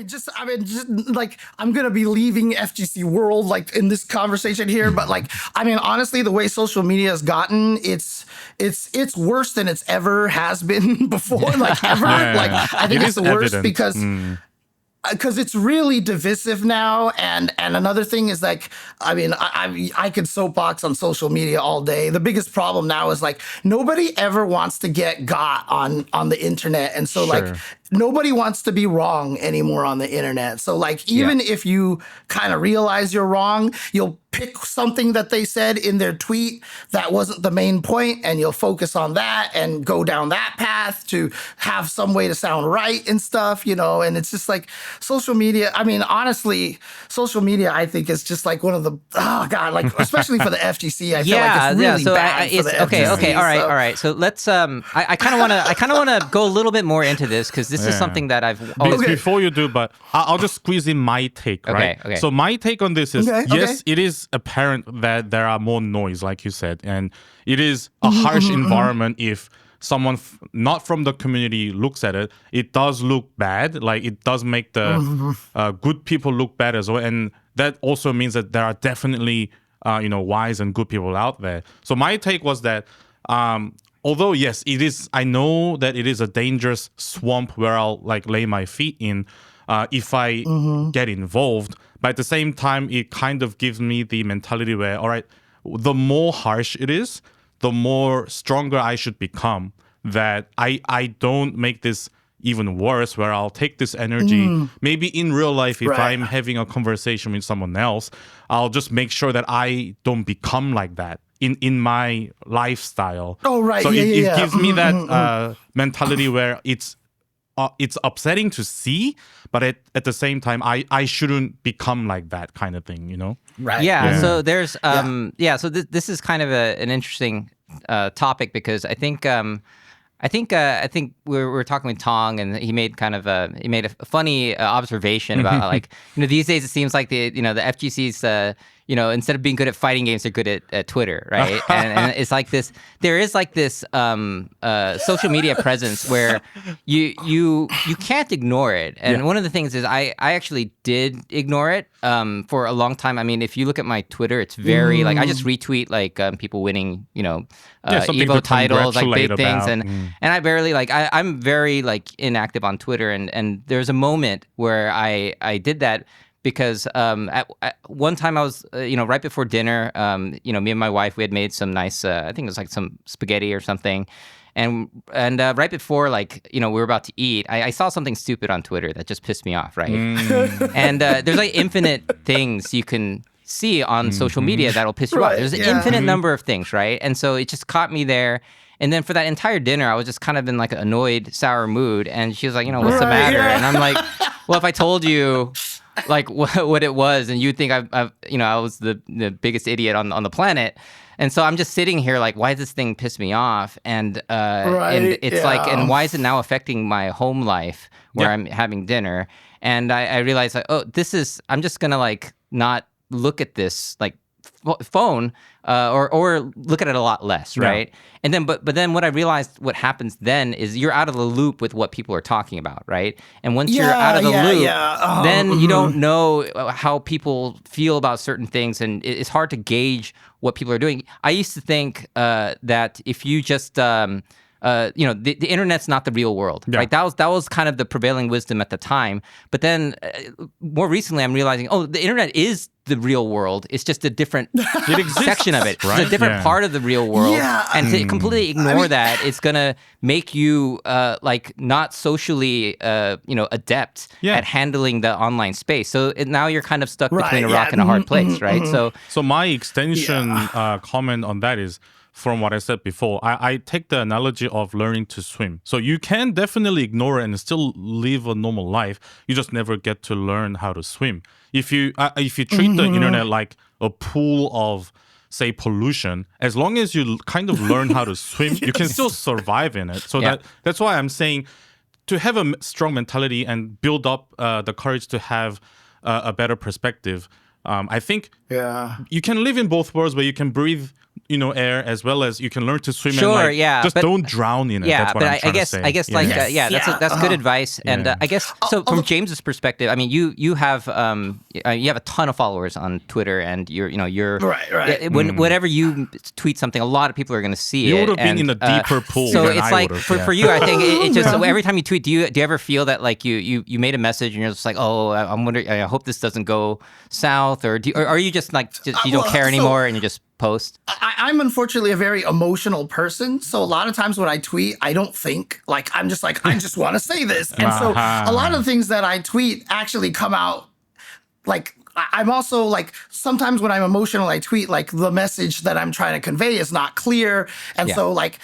just like I'm gonna be leaving FGC world like in this conversation here, but like honestly, the way social media has gotten, it's worse than it's ever has been before, like ever. Like I think it's the worst because it's really divisive now, and another thing is like I could soapbox on social media all day. The biggest problem now is like nobody ever wants to get got on the internet, and so like nobody wants to be wrong anymore on the internet. So like even if you kind of realize you're wrong, you'll pick something that they said in their tweet that wasn't the main point, and you'll focus on that and go down that path to have some way to sound right and stuff, and it's just like social media. Honestly, social media I think is just like one of the like especially for the FGC, I feel like it's really bad for the FGC. Okay, all right. So let's I kind of want to go a little bit more into this because this is something that I've always... Before you do, but I'll just squeeze in my take, right? Okay. So my take on this is, yes, it is apparent that there are more noise, like you said, and it is a harsh environment if someone not from the community looks at it. It does look bad, like it does make the good people look bad as well, and that also means that there are definitely wise and good people out there. So my take was that although, yes, it is. I know that it is a dangerous swamp where I'll like lay my feet in if I get involved. But at the same time, it kind of gives me the mentality where, all right, the more harsh it is, the more stronger I should become. That I don't make this even worse, where I'll take this energy, maybe in real life, if I'm having a conversation with someone else, I'll just make sure that I don't become like that in my lifestyle. Oh, right. So it gives me that mentality where it's upsetting to see, but at the same time, I shouldn't become like that kind of thing, Right. Yeah. So there's so this is kind of an interesting topic because I think we were talking with Tong, and he made a funny observation about like these days it seems like the FGC's instead of being good at fighting games, they're good at Twitter, right? and it's like this. There is like this social media presence where you can't ignore it. And one of the things is I actually did ignore it for a long time. If you look at my Twitter, it's very like I just retweet like people winning Evo titles, like big things, and I barely like I'm very like inactive on Twitter, and there's a moment where I did that. Because at one time I was, right before dinner, me and my wife, we had made some nice, I think it was like some spaghetti or something. And right before, we were about to eat, I saw something stupid on Twitter that just pissed me off, right? And there's like infinite things you can see on social media that'll piss you off. There's an infinite number of things, right? And so it just caught me there. And then for that entire dinner, I was just kind of in like an annoyed, sour mood. And she was like, what's the matter? Yeah. And I'm like, well, if I told you... like what it was, and you'd think I was the biggest idiot on the planet, and so I'm just sitting here like, why does this thing piss me off? And and it's like, and why is it now affecting my home life where I'm having dinner? And I realized like, I'm just gonna like not look at this like phone or look at it a lot less, right? And then but then what I realized what happens then is you're out of the loop with what people are talking about, right? And once you're out of the loop, then you don't know how people feel about certain things, and it's hard to gauge what people are doing. I used to think that if you just the internet's not the real world, right? That was kind of the prevailing wisdom at the time. But then more recently, I'm realizing, the internet is the real world. It's just a different section of it. Right? It's a different part of the real world. Yeah. And to completely ignore that, it's gonna make you like not socially adept at handling the online space. So now you're kind of stuck between a rock and a hard place, right? So my extension comment on that is, from what I said before, I take the analogy of learning to swim. So you can definitely ignore it and still live a normal life. You just never get to learn how to swim. If you treat the internet like a pool of, say, pollution, as long as you kind of learn how to swim, you can still survive in it. So that's why I'm saying to have a strong mentality and build up the courage to have a better perspective. I think you can live in both worlds where you can breathe air as well as you can learn to swim. Sure, and like, yeah, just but- don't drown in it. Yeah, That's what but I'm trying to say. I guess like that's good advice, and I guess so. From James's perspective, I mean, you have a ton of followers on Twitter, and you're right. Whenever you tweet something, a lot of people are going to see it. You would have been and, in a deeper pool. So than it's I like would've, for you, I think it just every time you tweet, do you ever feel that like you made a message and you're just like, oh, I'm wondering, I hope this doesn't go south, or are you just like you don't care anymore and you just post? I'm unfortunately a very emotional person. So a lot of times when I tweet, I don't think. Like, I'm just like, I just want to say this. And so a lot of the things that I tweet actually come out like, I'm also like, sometimes when I'm emotional, I tweet like the message that I'm trying to convey is not clear. And so like,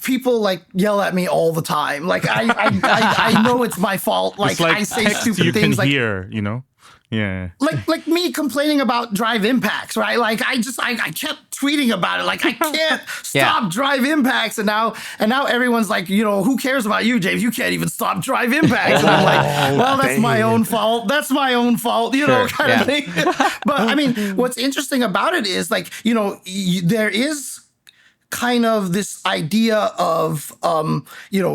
people like yell at me all the time. Like I know it's my fault. Like I say stupid you things. Can hear, Yeah. Like me complaining about drive impacts, right? Like I kept tweeting about it. Like I can't stop drive impacts, and now everyone's like, who cares about you, James? You can't even stop drive impacts. And I'm like, well, that's my own fault. That's my own fault, kind of thing. But I mean, what's interesting about it is like, there is kind of this idea of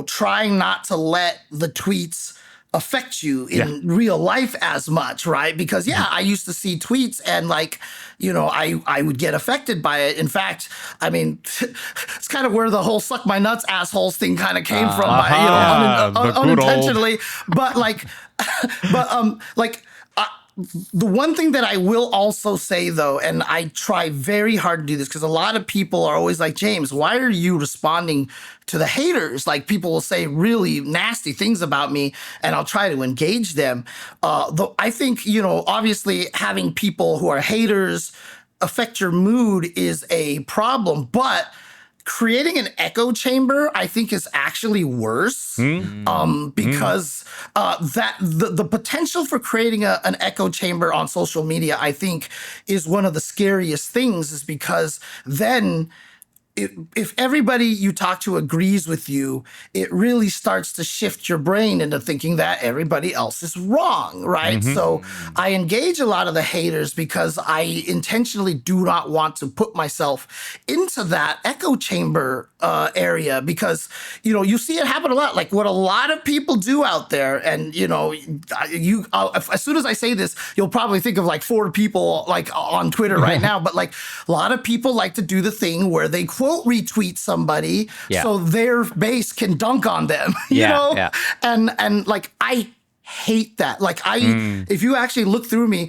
trying not to let the tweets affect you in real life as much, right? Because I used to see tweets and like, I would get affected by it. In fact, I mean, it's kind of where the whole "suck my nuts, assholes" thing kind of came from, unintentionally. But like, the one thing that I will also say, though, and I try very hard to do this because a lot of people are always like, James, why are you responding to the haters? Like, people will say really nasty things about me, and I'll try to engage them. Though I think, obviously having people who are haters affect your mood is a problem, but creating an echo chamber, I think, is actually worse because that the potential for creating an echo chamber on social media, I think, is one of the scariest things. Is because then if everybody you talk to agrees with you, it really starts to shift your brain into thinking that everybody else is wrong, right? So I engage a lot of the haters because I intentionally do not want to put myself into that echo chamber area because, you see it happen a lot. Like what a lot of people do out there, and, as soon as I say this, you'll probably think of like 4 people like on Twitter right now, but like a lot of people like to do the thing where they quote retweet somebody so their base can dunk on them, you know? And like, I hate that. Like if you actually look through my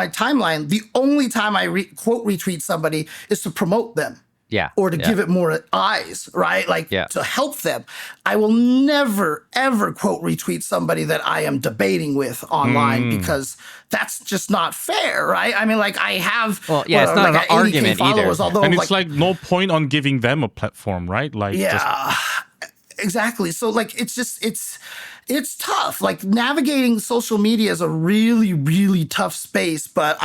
timeline, the only time I quote retweet somebody is to promote them. Or to give it more eyes, right? Like to help them. I will never, ever quote retweet somebody that I am debating with online because that's just not fair, right? I mean, like I have it's not an argument followers, either. Although, and it's like no point on giving them a platform, right? Like exactly. So like it's tough. Like navigating social media is a really, really tough space. But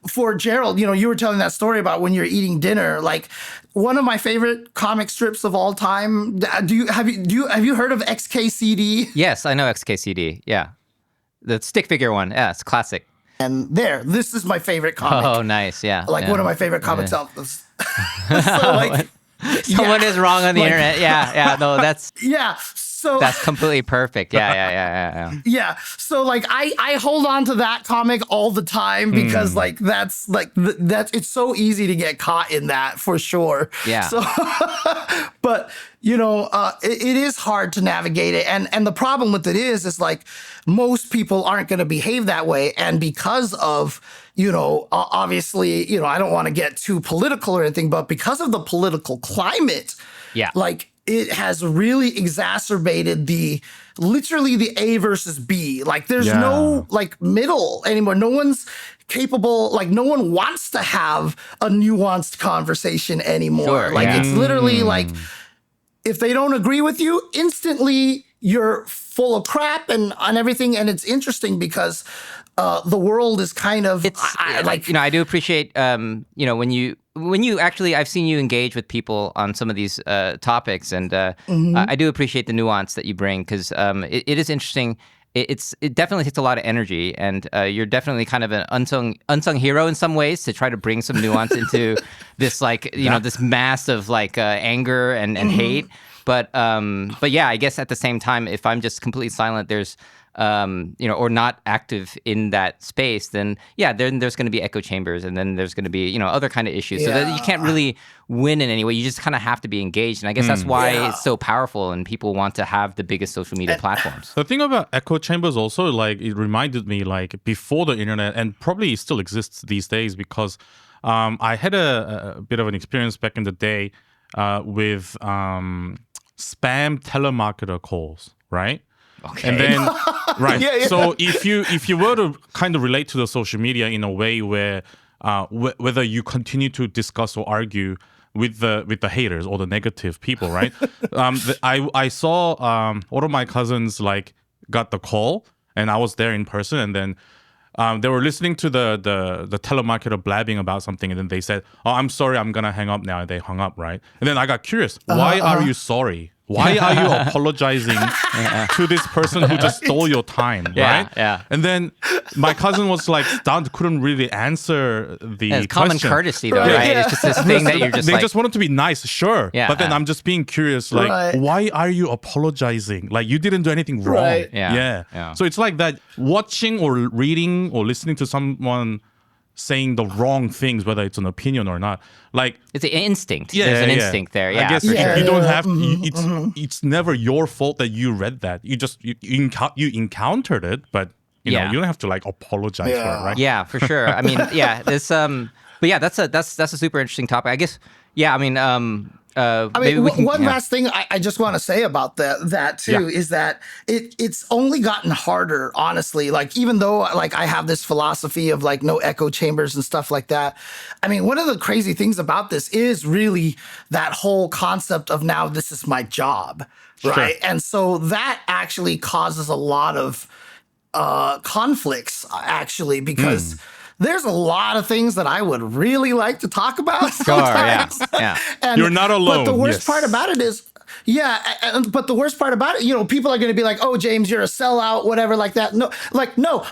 for Gerald, you were telling that story about when you're eating dinner. Like one of my favorite comic strips of all time. Have you heard of XKCD? Yes, I know XKCD. Yeah, the stick figure one. Yeah, it's classic. And this is my favorite comic. Oh, nice. Yeah, like one of my favorite comics. So like. Someone is wrong on the internet. Yeah. No, that's So that's completely perfect. Yeah. So like I hold on to that comic all the time because like that's it's so easy to get caught in that for sure. Yeah. So but it is hard to navigate it. And the problem with it is like most people aren't going to behave that way. And because of, obviously, I don't want to get too political or anything, but because of the political climate, like it has really exacerbated literally the A versus B. Like there's no like middle anymore. No one's capable, like no one wants to have a nuanced conversation anymore. It's literally like, if they don't agree with you, instantly you're full of crap and on everything. And it's interesting because the world is kind of I do appreciate when you actually, I've seen you engage with people on some of these topics, and I do appreciate the nuance that you bring because it is interesting. it definitely takes a lot of energy, and you're definitely kind of an unsung hero in some ways to try to bring some nuance into this this mass of anger and hate. But yeah, I guess at the same time, if I'm just completely silent, there's or not active in that space, then there's going to be echo chambers, and then there's going to be other kind of issues. So that you can't really win in any way. You just kind of have to be engaged, and I guess that's why it's so powerful, and people want to have the biggest social media platforms. The thing about echo chambers also, it reminded me before the internet, and probably still exists these days, because I had a bit of an experience back in the day with spam telemarketer calls, right? Okay. And then, right. So if you were to kind of relate to the social media in a way where whether you continue to discuss or argue with the haters or the negative people, right? I saw one of my cousins got the call, and I was there in person, and then they were listening to the telemarketer blabbing about something, and then they said, "Oh, I'm sorry, I'm gonna hang up now," and they hung up, right? And then I got curious. Why are you sorry? Why are you apologizing to this person who just stole your time, right? Yeah. And then my cousin was stunned, couldn't really answer the it's common question. courtesy, though, right? It's just this thing that you're just they just wanted to be nice, sure. Yeah, but then I'm just being curious, why are you apologizing? You didn't do anything wrong. Right. Yeah. So it's like that, watching or reading or listening to someone saying the wrong things, whether it's an opinion or not, it's an instinct. There's an instinct there. Yeah, I guess for sure. you don't have to. It's never your fault that you read that. You just you encountered it, but you know you don't have to apologize for it, right? Yeah, for sure. I mean, this but yeah, that's a super interesting topic. I guess. Yeah, I mean, one last thing I just want to say about that too is that it's only gotten harder, honestly. Even though I have this philosophy of no echo chambers and stuff like that. I mean, one of the crazy things about this is really that whole concept of now this is my job, right? And so that actually causes a lot of conflicts, actually, because there's a lot of things that I would really like to talk about sometimes. Sure, yeah. And, you're not alone. But the worst part about it is, but the worst part about it, people are going to be like, "Oh, James, you're a sellout," whatever, like that. No,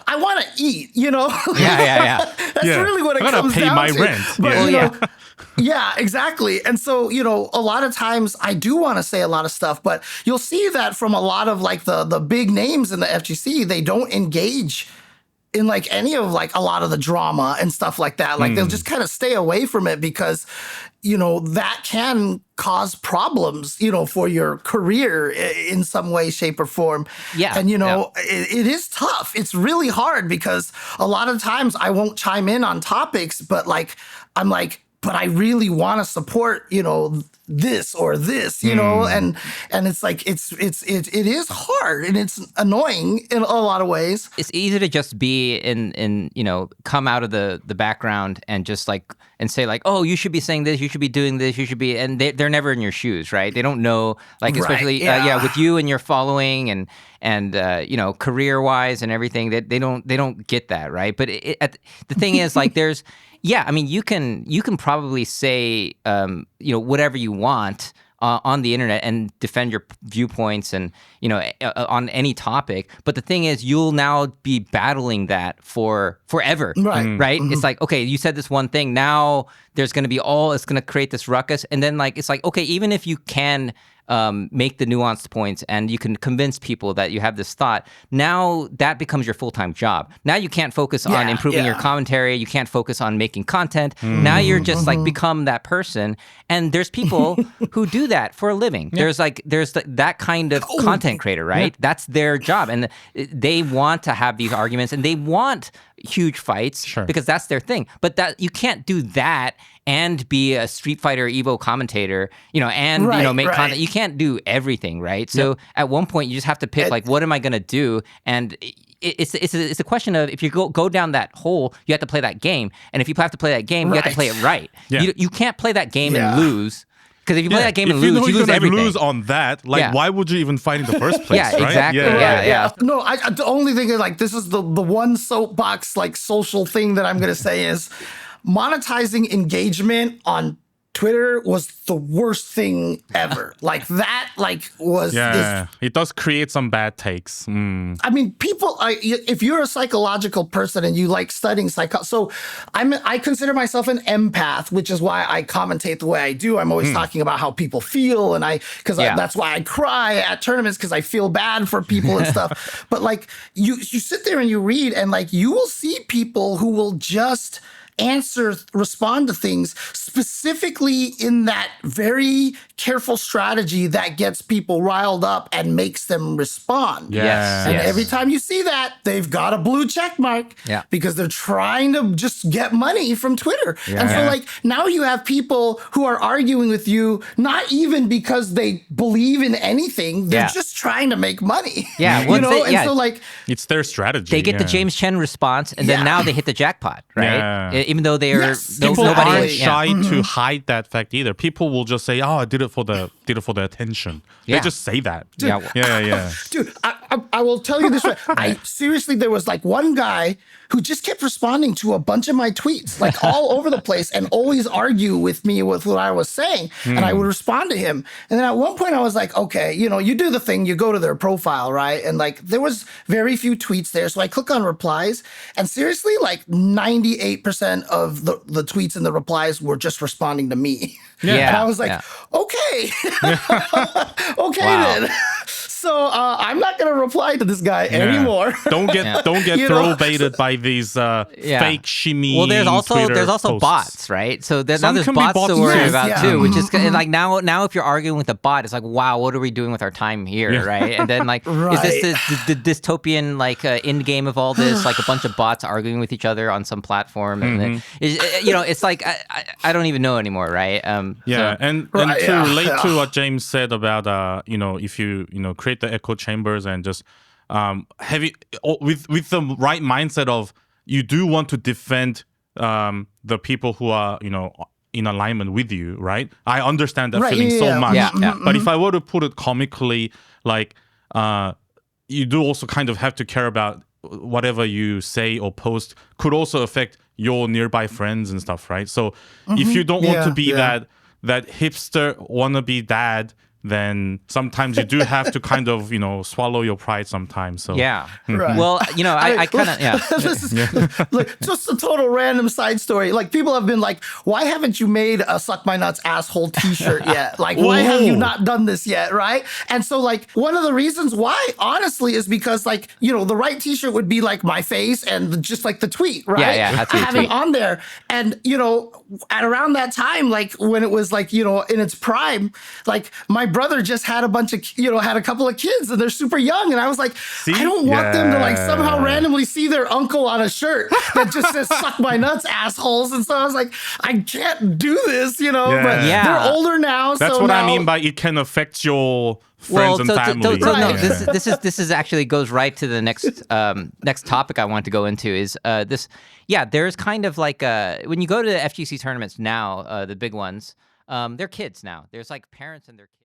I want to eat. Yeah. That's really what it comes down to. I gotta pay my rent. But, yeah, exactly. And so, a lot of times I do want to say a lot of stuff, but you'll see that from a lot of the big names in the FGC, they don't engage in any of a lot of the drama and stuff like that. They'll just kind of stay away from it because, that can cause problems, for your career in some way, shape, or form. Yeah. And, it is tough. It's really hard because a lot of times I won't chime in on topics, but I'm but I really want to support, this or this, and it's it is hard and it's annoying in a lot of ways. It's easy to just be in come out of the background and just and say oh, you should be saying this, you should be doing this, you should be, and they're never in your shoes, right? They don't know, especially with you and your following and career wise and everything, that they don't get that, right? But the thing is there's. Yeah, I mean, you can probably say whatever you want on the internet and defend your viewpoints and on any topic. But the thing is, you'll now be battling that for forever, right? Mm-hmm. It's okay, you said this one thing. Now there's going to be it's going to create this ruckus, and then it's okay, even if you can make the nuanced points and you can convince people that you have this thought, now that becomes your full-time job. Now you can't focus on improving your commentary. You can't focus on making content. Now you're just become that person. And there's people who do that for a living. There's that kind of content creator, right? That's their job. And they want to have these arguments and they want huge fights because that's their thing. But that you can't do that and be a Street Fighter Evo commentator, and make content. You can't do everything, right? So at one point you just have to pick what am I going to do? And it's a question of, if you go down that hole, you have to play that game. And if you have to play that game, you have to play it right. Yeah. You can't play that game and lose. Because if you play that game and lose, you lose everything. Lose on that, why would you even fight in the first place? Yeah, right? Exactly. Yeah. No, the only thing is this is the one soapbox social thing that I'm going to say is monetizing engagement on Twitter was the worst thing ever. Like that, like was. Yeah, it does create some bad takes. I mean, people. If you're a psychological person and you like studying so I consider myself an empath, which is why I commentate the way I do. I'm always talking about how people feel, and that's why I cry at tournaments, because I feel bad for people and stuff. But like you sit there and you read, and like you will see people who will just respond to things specifically in that very careful strategy that gets people riled up and makes them respond. Yes. And every time you see that, they've got a blue check mark because they're trying to just get money from Twitter. And so like now you have people who are arguing with you, not even because they believe in anything. They're just trying to make money. Yeah. You know? And so like it's their strategy. they get the James Chen response, and then now they hit the jackpot, right? Even though they are people aren't shy Mm-hmm. to hide that fact either. People will just say, "Oh, I did it for the attention." They just say that. Dude, Yeah. Dude, I will tell you this right. Seriously, there was like one guy who just kept responding to a bunch of my tweets, like all over the place, and always argue with me with what I was saying. And I would respond to him. And then at one point I was like, okay, you know, you do the thing, you go to their profile, right? And like there was very few tweets there. So I click on replies, and seriously, like 98% of the tweets and the replies were just responding to me. And I was like, okay. Okay then. So I'm not going to reply to this guy anymore. Don't get throw baited by these fake shimmy. Well, there's also posts. bots, right? So now Some there's can be bots to bots worry too. about too, which is like now if you're arguing with a bot, it's like, wow, what are we doing with our time here, right? And then like, is this the dystopian like end game of all this? Like a bunch of bots arguing with each other on some platform, and then, you know, it's like I don't even know anymore, right? And to relate to what James said about you know, if you create the echo chambers and just with the right mindset of you do want to defend the people who are in alignment with you, right? I understand that feeling so much. But if I were to put it comically, like you do also kind of have to care about whatever you say or post could also affect your nearby friends and stuff, right? So if you don't want to be that hipster wannabe dad, then sometimes you do have to kind of, swallow your pride sometimes. So well, I kind of This is like, just a total random side story. Like people have been like, why haven't you made a Suck My Nuts asshole t-shirt yet? Like why have you not done this yet, right? And so like one of the reasons why, honestly, is because like, the right t-shirt would be like my face and just like the tweet, right? Yeah, having on there. And at around that time, like when it was like, in its prime, like my brother just had a bunch of, had a couple of kids, and they're super young. And I was like, I don't want them to like somehow randomly see their uncle on a shirt that just says "Suck My Nuts, assholes." And so I was like, I can't do this, but they're older now. That's what I mean by it can affect your friends and family. No, this is actually goes right to the next topic I want to go into is this. Yeah, there's kind of like when you go to the FGC tournaments now, the big ones, they're kids now. There's like parents and their kids.